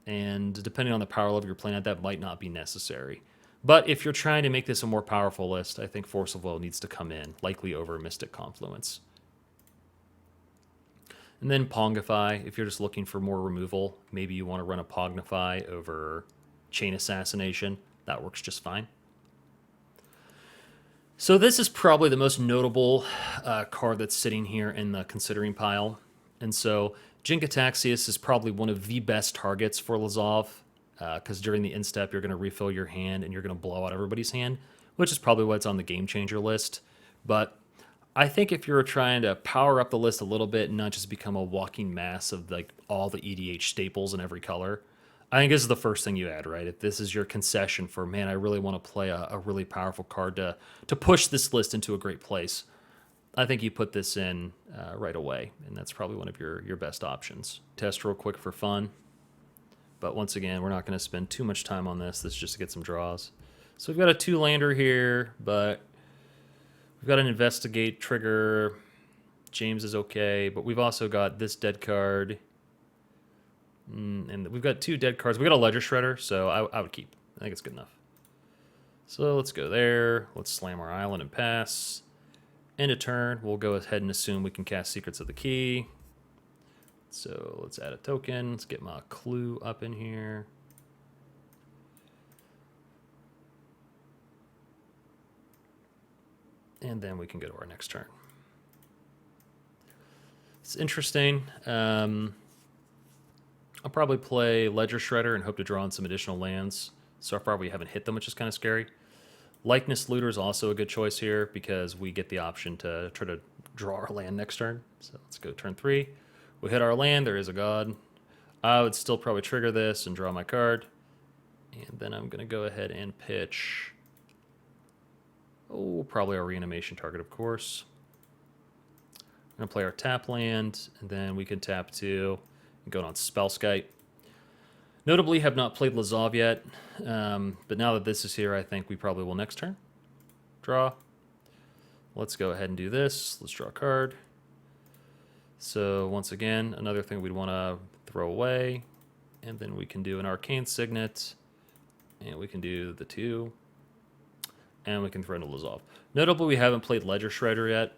and depending on the power level you're playing at, that might not be necessary. But if you're trying to make this a more powerful list, I think Force of Will needs to come in, likely over Mystic Confluence. And then Pongify, if you're just looking for more removal, maybe you want to run a Pongify over Chain Assassination. That works just fine. So this is probably the most notable card that's sitting here in the considering pile. And so Jin-Gitaxias is probably one of the best targets for Lazav, because during the instep, you're going to refill your hand and you're going to blow out everybody's hand, which is probably what's on the Game Changer list. But I think if you're trying to power up the list a little bit and not just become a walking mass of like all the EDH staples in every color, I think this is the first thing you add, right? If this is your concession for, man, I really want to play a really powerful card to push this list into a great place, I think you put this in right away, and that's probably one of your best options. Test real quick for fun, but once again, we're not going to spend too much time on this. This is just to get some draws. So we've got a 2-lander here, but we've got an Investigate trigger. James is okay, but we've also got this dead card. And we've got 2 dead cards. We got a Ledger Shredder, so I would keep. I think it's good enough. So let's go there. Let's slam our island and pass. End of turn, we'll go ahead and assume we can cast Secrets of the Key. So let's add a token. Let's get my clue up in here. And then we can go to our next turn. It's interesting. I'll probably play Ledger Shredder and hope to draw on some additional lands. So far, we haven't hit them, which is kind of scary. Likeness Looter is also a good choice here because we get the option to try to draw our land next turn. So let's go turn 3. We hit our land. There is a god. I would still probably trigger this and draw my card. And then I'm going to go ahead and pitch... Oh, probably our reanimation target, of course. We're going to play our tap land, and then we can tap 2 and go on Spellskite. Notably, have not played Lazav yet, but now that this is here, I think we probably will next turn. Draw. Let's go ahead and do this. Let's draw a card. So once again, another thing we'd want to throw away, and then we can do an Arcane Signet, and we can do the 2, and we can throw in a Lazav. Notably, we haven't played Ledger Shredder yet.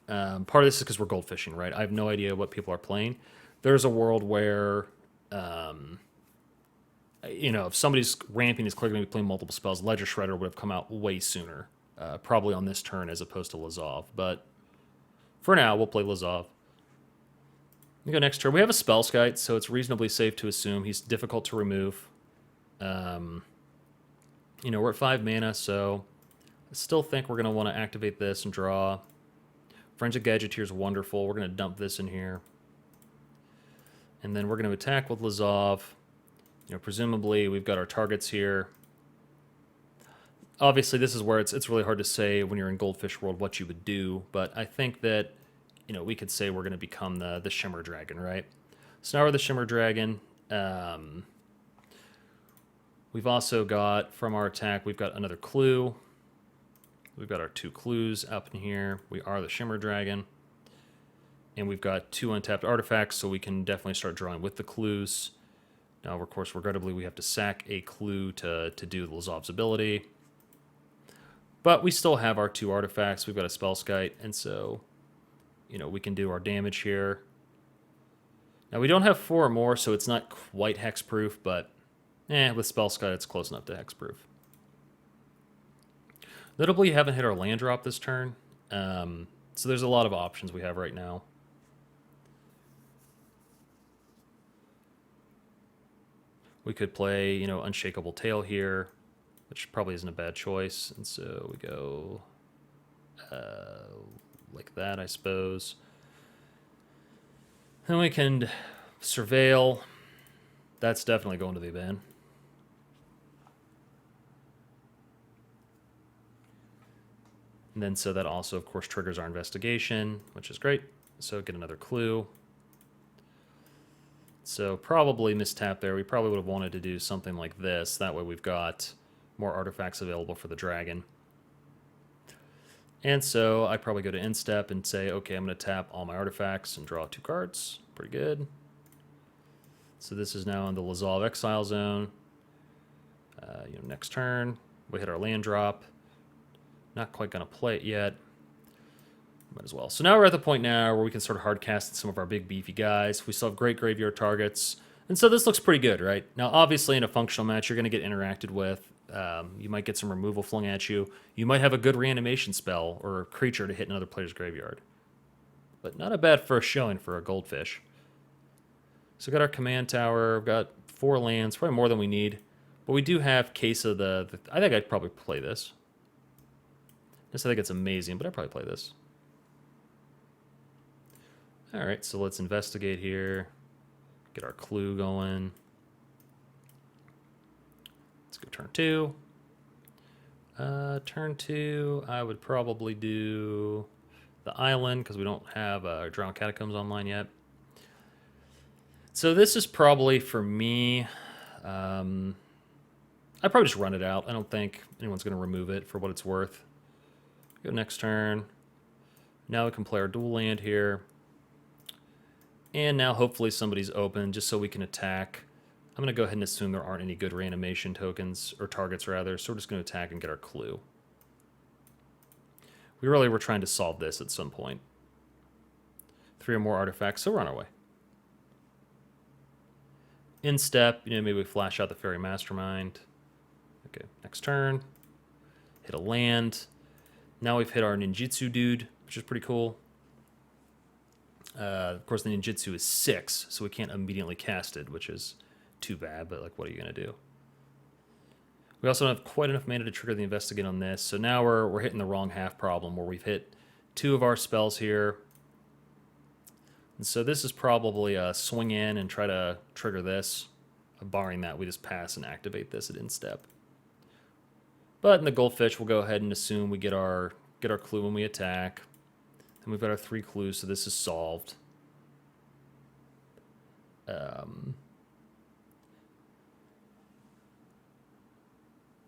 Part of this is because we're goldfishing, right? I have no idea what people are playing. There's a world where, if somebody's ramping is clearly going to be playing multiple spells, Ledger Shredder would have come out way sooner, probably on this turn as opposed to Lazav. But for now, we'll play Lazav. We go next turn. We have a Spellskite, so it's reasonably safe to assume he's difficult to remove. We're at 5 mana, so I still think we're going to want to activate this and draw. Forensic Gadgeteer is wonderful. We're going to dump this in here. And then we're going to attack with Lazav. Presumably we've got our targets here. Obviously, this is where it's really hard to say when you're in Goldfish World what you would do, but I think that, we could say we're going to become the Shimmer Dragon, right? So now we're the Shimmer Dragon. We've also got, from our attack, we've got another clue. We've got our 2 clues up in here. We are the Shimmer Dragon. And we've got 2 untapped artifacts, so we can definitely start drawing with the clues. Now, of course, regrettably, we have to sack a clue to do Lazav's ability. But we still have our 2 artifacts. We've got a Spellskite, and so, we can do our damage here. Now, we don't have 4 or more, so it's not quite hexproof, but with Spellskite, it's close enough to hexproof. Notably, you haven't hit our land drop this turn, so there's a lot of options we have right now. We could play, Unshakable Tail here, which probably isn't a bad choice. And so we go like that, I suppose. Then we can Surveil. That's definitely going to the bin. And then so that also, of course, triggers our investigation, which is great. So get another clue. So probably mistap there. We probably would have wanted to do something like this. That way we've got more artifacts available for the dragon. And so I probably go to end step and say, okay, I'm going to tap all my artifacts and draw 2 cards. Pretty good. So this is now in the Lazav exile zone. Next turn, we hit our land drop. Not quite going to play it yet. Might as well. So now we're at the point now where we can sort of hard cast some of our big beefy guys. We still have great graveyard targets. And so this looks pretty good, right? Now, obviously, in a functional match, you're going to get interacted with. You might get some removal flung at you. You might have a good reanimation spell or a creature to hit another player's graveyard. But not a bad first showing for a goldfish. So we got our command tower. We've got 4 lands, probably more than we need. But we do have Case of the I think I'd probably play this. I think it's amazing, but I'd probably play this. All right, so let's investigate here. Get our clue going. Let's go turn 2. Turn 2, I would probably do the island because we don't have Drowned Catacombs online yet. So this is probably for me. I'd probably just run it out. I don't think anyone's going to remove it for what it's worth. Go next turn. Now we can play our dual land here. And now hopefully somebody's open just so we can attack. I'm going to go ahead and assume there aren't any good reanimation tokens, or targets rather, so we're just going to attack and get our clue. We really were trying to solve this at some point. 3 or more artifacts, so we're on our way. In step, maybe we flash out the Fairy Mastermind. Okay, next turn. Hit a land. Now we've hit our ninjutsu dude, which is pretty cool. Of course, the ninjutsu is 6, so we can't immediately cast it, which is too bad, but like, what are you going to do? We also don't have quite enough mana to trigger the investigate on this, so now we're hitting the wrong half problem, where we've hit 2 of our spells here. And so this is probably a swing in and try to trigger this. Barring that, we just pass and activate this at instep. But in the goldfish, we'll go ahead and assume we get our clue when we attack. And we've got our 3 clues, so this is solved.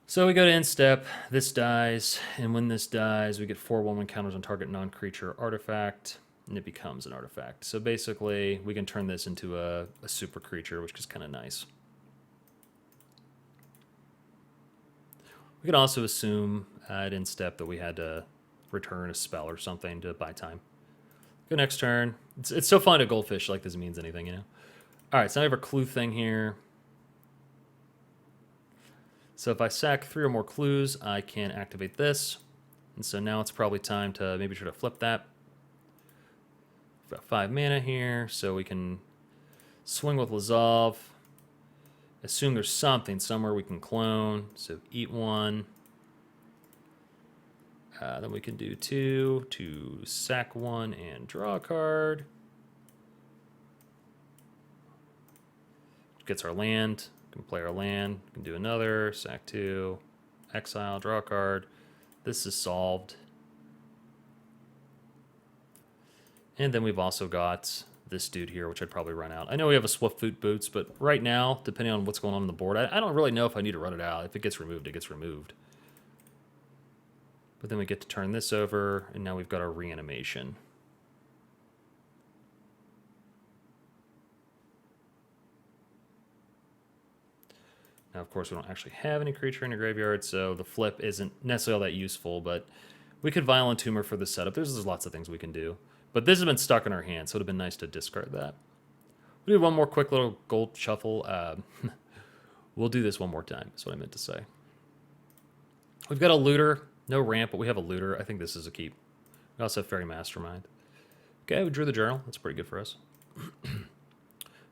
So we go to instep, this dies, and when this dies, we get 4 1/1 counters on target non-creature artifact, and it becomes an artifact. So basically, we can turn this into a super creature, which is kind of nice. We can also assume at instep that we had to return a spell or something to buy time. Go next turn. It's so fun to goldfish like this means anything, All right, so now we have our clue thing here. So if I sack 3 or more clues, I can activate this. And so now it's probably time to maybe try to flip that. We've got 5 mana here, so we can swing with Lazav. Assume there's something somewhere we can clone. So eat 1. Then we can do 2 to sack 1 and draw a card. Gets our land. Can play our land. Can do another. Sack 2. Exile. Draw a card. This is solved. And then we've also got this dude here, which I'd probably run out. I know we have a Swiftfoot Boots, but right now, depending on what's going on the board, I don't really know if I need to run it out. If it gets removed, it gets removed. But then we get to turn this over, and now we've got our reanimation. Now, of course, we don't actually have any creature in the graveyard, so the flip isn't necessarily all that useful, but we could Violent Tumor for the setup. There's lots of things we can do. But this has been stuck in our hand, so it would have been nice to discard that. We'll do one more quick little gold shuffle. We'll do this one more time, is what I meant to say. We've got a looter. No ramp, but we have a looter. I think this is a keep. We also have Fairy Mastermind. Okay, we drew the journal. That's pretty good for us.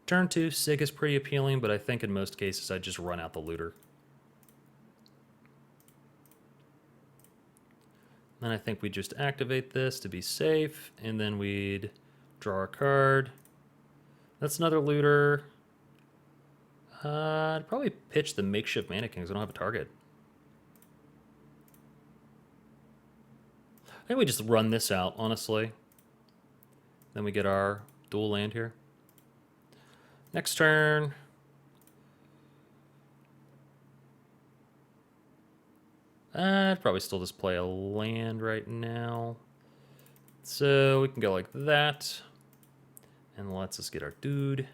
Turn 2, Sig is pretty appealing, but I think in most cases I'd just run out the looter. Then I think we just activate this to be safe, and then we'd draw a card. That's another looter. I'd probably pitch the Makeshift Mannequin because I don't have a target. I think we just run this out, honestly. Then we get our dual land here. Next turn. I'd probably still just play a land right now. So we can go like that. and lets us get our dude.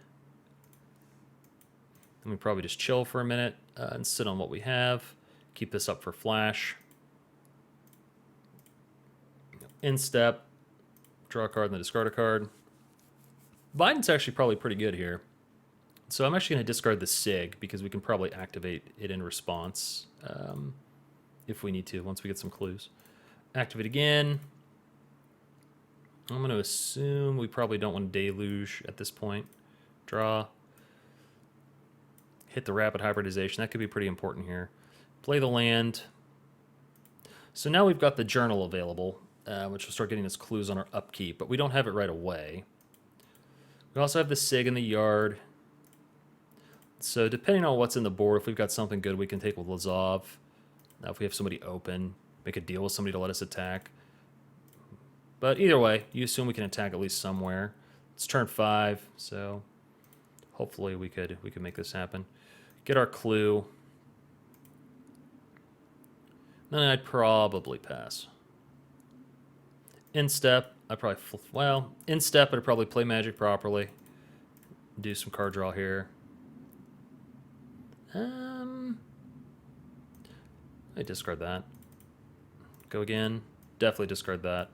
And we probably just chill for a minute and sit on what we have. Keep this up for flash. Instep, draw a card and then discard a card. Biden's actually probably pretty good here. So I'm actually going to discard the SIG because we can probably activate it in response if we need to once we get some clues. Activate again. I'm going to assume we probably don't want to deluge at this point. Draw. Hit the rapid hybridization. That could be pretty important here. Play the land. So now we've got the journal available, which will start getting us clues on our upkeep, but we don't have it right away. We also have the SIG in the yard. So depending on what's in the board, if we've got something good we can take with Lazav. Now if we have somebody open, make a deal with somebody to let us attack. But either way, you assume we can attack at least somewhere. It's turn 5, so hopefully we could make this happen. Get our clue. Then I'd probably pass. Instep, I'd probably, instep, I'd probably play Magic properly. Do some card draw here. I discard that. Go again. Definitely discard that.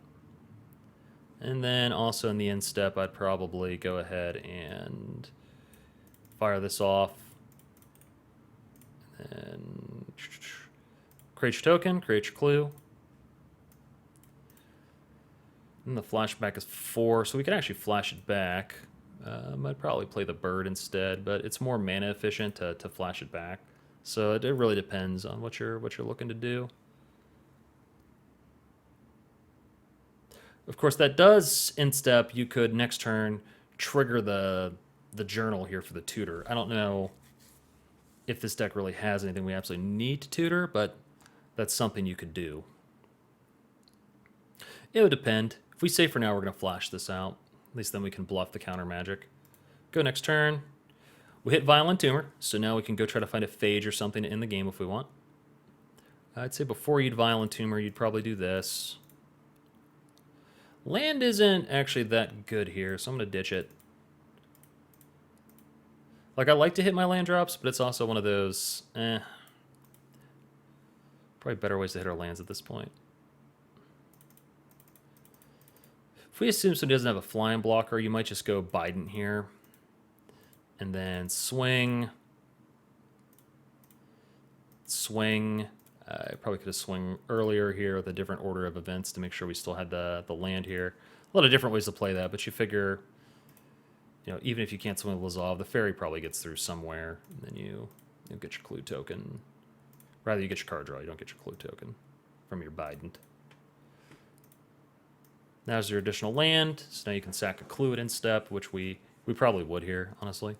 And then also in the instep, I'd probably go ahead and fire this off. And create your token, create your clue. And the flashback is 4, so we can actually flash it back. I'd probably play the bird instead, but it's more mana efficient to flash it back. So it really depends on what you're looking to do. Of course, that does instep. You could next turn trigger the journal here for the tutor. I don't know if this deck really has anything we absolutely need to tutor, but that's something you could do. It would depend. If we say for now we're going to flash this out, at least then we can bluff the counter magic. Go next turn. We hit Violent Tumor, so now we can go try to find a phage or something to end the game if we want. I'd say before you'd Violent Tumor, you'd probably do this. Land isn't actually that good here, so I'm going to ditch it. Like, I like to hit my land drops, but it's also one of those, probably better ways to hit our lands at this point. If we assume somebody doesn't have a flying blocker, you might just go Biden here. And then swing. Swing. I probably could have swung earlier here with a different order of events to make sure we still had the land here. A lot of different ways to play that, but you figure, even if you can't swing with Lazav, the fairy probably gets through somewhere, and then you'll get your clue token. Rather, you get your card draw, you don't get your clue token from your Biden. Now's your additional land, so now you can sack a clue at instep, which we probably would here, honestly.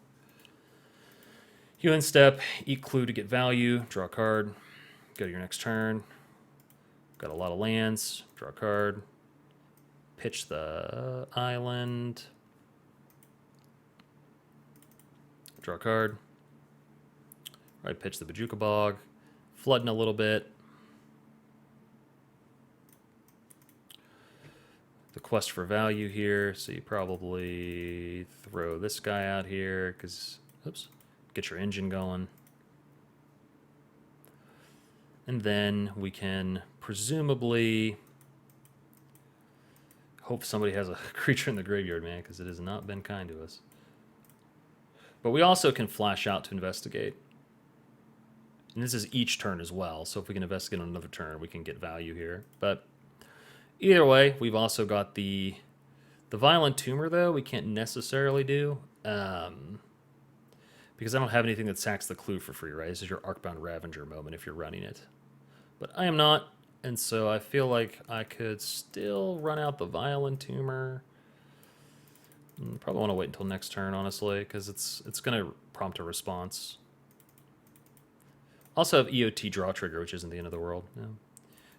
You instep, eat clue to get value, draw a card, go to your next turn. Got a lot of lands, draw a card, pitch the island, draw a card. Right, pitch the Bajuka Bog, flooding a little bit. The quest for value here, so you probably throw this guy out here because, oops, get your engine going. And then we can presumably hope somebody has a creature in the graveyard, man, because it has not been kind to us. But we also can flash out to investigate. And this is each turn as well, so if we can investigate on another turn, we can get value here. But either way, we've also got the Violent Tumor, though, we can't necessarily do. Because I don't have anything that sacks the clue for free, right? This is your Arcbound Ravager moment if you're running it. But I am not, and so I feel like I could still run out the Violent Tumor. Probably want to wait until next turn, honestly, because it's going to prompt a response. Also have EOT Draw Trigger, which isn't the end of the world. Yeah.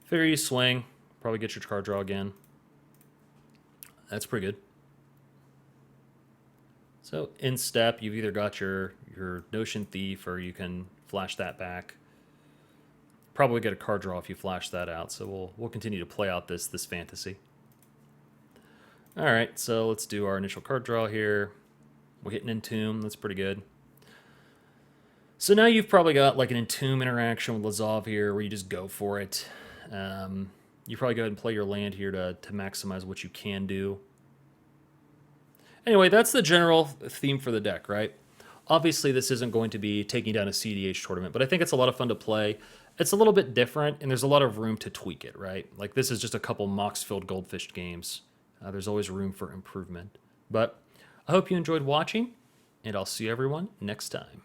Figure you swing, probably get your card draw again. That's pretty good. So in step, you've either got your Notion Thief, or you can flash that back. Probably get a card draw if you flash that out. So we'll continue to play out this fantasy. All right, so let's do our initial card draw here. We're hitting Entomb. That's pretty good. So now you've probably got like an Entomb interaction with Lazav here where you just go for it. You probably go ahead and play your land here to maximize what you can do. Anyway, that's the general theme for the deck, right? Obviously, this isn't going to be taking down a CDH tournament, but I think it's a lot of fun to play. It's a little bit different, and there's a lot of room to tweak it, right? Like, this is just a couple Mox-filled Goldfish games. There's always room for improvement. But I hope you enjoyed watching, and I'll see everyone next time.